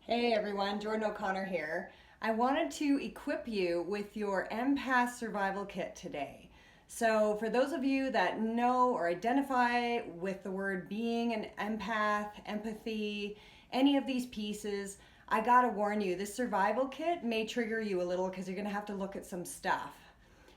Hey everyone, Jordan O'Connor here. I wanted to equip you with your Empath Survival Kit today. So, for those of you that know or identify with the word being an empath, empathy, any of these pieces, I gotta warn you, this survival kit may trigger you a little because you're gonna have to look at some stuff.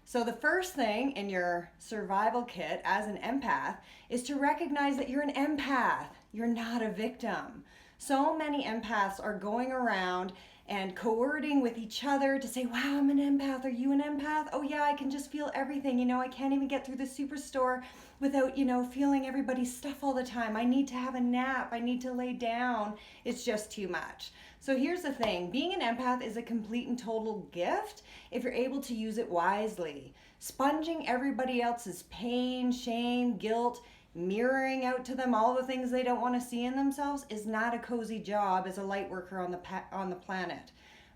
So, the first thing in your survival kit as an empath is to recognize that you're an empath. You're not a victim. So many empaths are going around and coercing with each other to say, wow, I'm an empath. Are you an empath? Oh, yeah, I can just feel everything. I can't even get through the superstore without, feeling everybody's stuff all the time. I need to have a nap. I need to lay down. It's just too much. So here's the thing, being an empath is a complete and total gift if you're able to use it wisely. Sponging everybody else's pain, shame, guilt, mirroring out to them all the things they don't want to see in themselves is not a cozy job as a light worker on the planet.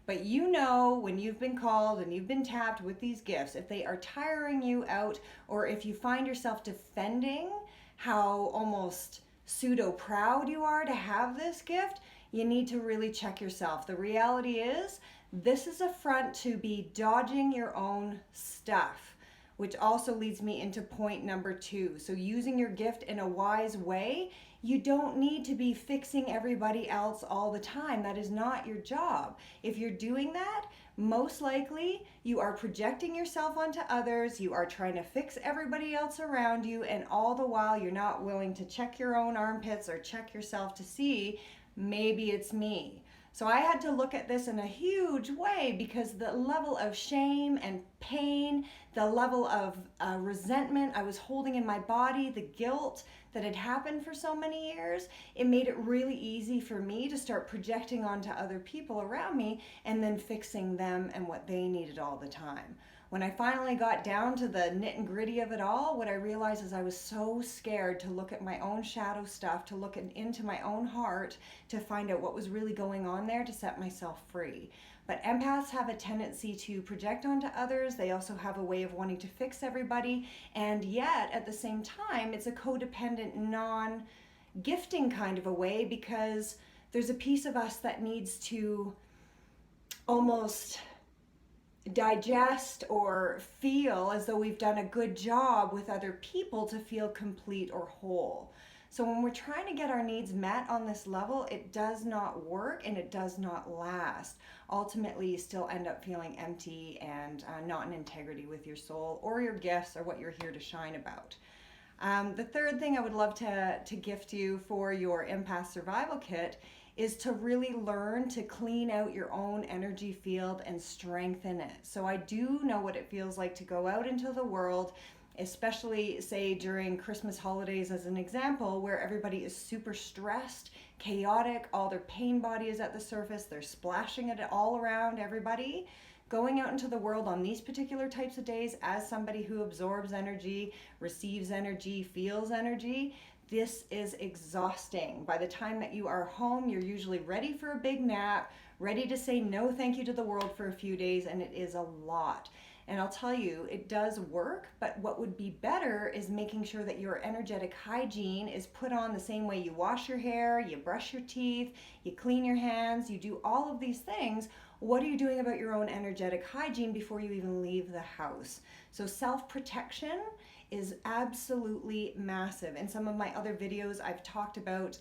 But when you've been called and you've been tapped with these gifts, if they are tiring you out, or if you find yourself defending how almost pseudo proud you are to have this gift, you need to really check yourself. The reality is, this is a front to be dodging your own stuff, which also leads me into point number 2. So using your gift in a wise way, you don't need to be fixing everybody else all the time. That is not your job. If you're doing that, most likely you are projecting yourself onto others, you are trying to fix everybody else around you, and all the while you're not willing to check your own armpits or check yourself to see, maybe it's me. So I had to look at this in a huge way because the level of shame and pain, the level of resentment I was holding in my body, the guilt that had happened for so many years, it made it really easy for me to start projecting onto other people around me and then fixing them and what they needed all the time. When I finally got down to the nit and gritty of it all, what I realized is I was so scared to look at my own shadow stuff, to look into my own heart, to find out what was really going on there to set myself free. But empaths have a tendency to project onto others. They also have a way of wanting to fix everybody. And yet, at the same time, it's a codependent, non-gifting kind of a way because there's a piece of us that needs to almost digest or feel as though we've done a good job with other people to feel complete or whole. So when we're trying to get our needs met on this level, it does not work and it does not last. Ultimately, you still end up feeling empty and not in integrity with your soul or your gifts or what you're here to shine about. The third thing I would love to gift you for your Empath Survival Kit is to really learn to clean out your own energy field and strengthen it. So I do know what it feels like to go out into the world, especially say during Christmas holidays as an example, where everybody is super stressed, chaotic, all their pain body is at the surface, they're splashing it all around everybody. Going out into the world on these particular types of days as somebody who absorbs energy, receives energy, feels energy, this is exhausting. By the time that you are home, you're usually ready for a big nap, ready to say no thank you to the world for a few days, and it is a lot. And I'll tell you, it does work, but what would be better is making sure that your energetic hygiene is put on the same way you wash your hair, you brush your teeth, you clean your hands, you do all of these things. What are you doing about your own energetic hygiene before you even leave the house? So self-protection is absolutely massive. In some of my other videos, I've talked about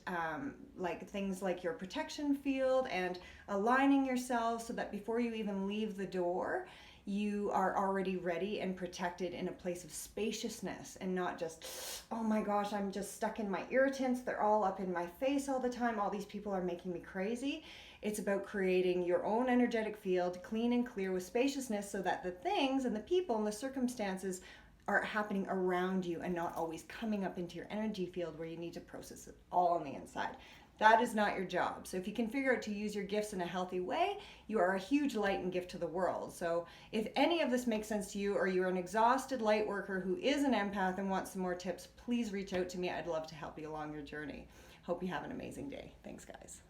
like things like your protection field and aligning yourself so that before you even leave the door, you are already ready and protected in a place of spaciousness and not just, oh my gosh, I'm just stuck in my irritants. They're all up in my face all the time. All these people are making me crazy. It's about creating your own energetic field, clean and clear with spaciousness so that the things and the people and the circumstances are happening around you and not always coming up into your energy field where you need to process it all on the inside. That is not your job. So if you can figure out to use your gifts in a healthy way, you are a huge light and gift to the world. So if any of this makes sense to you, or you're an exhausted light worker who is an empath and wants some more tips, please reach out to me. I'd love to help you along your journey. Hope you have an amazing day. Thanks, guys.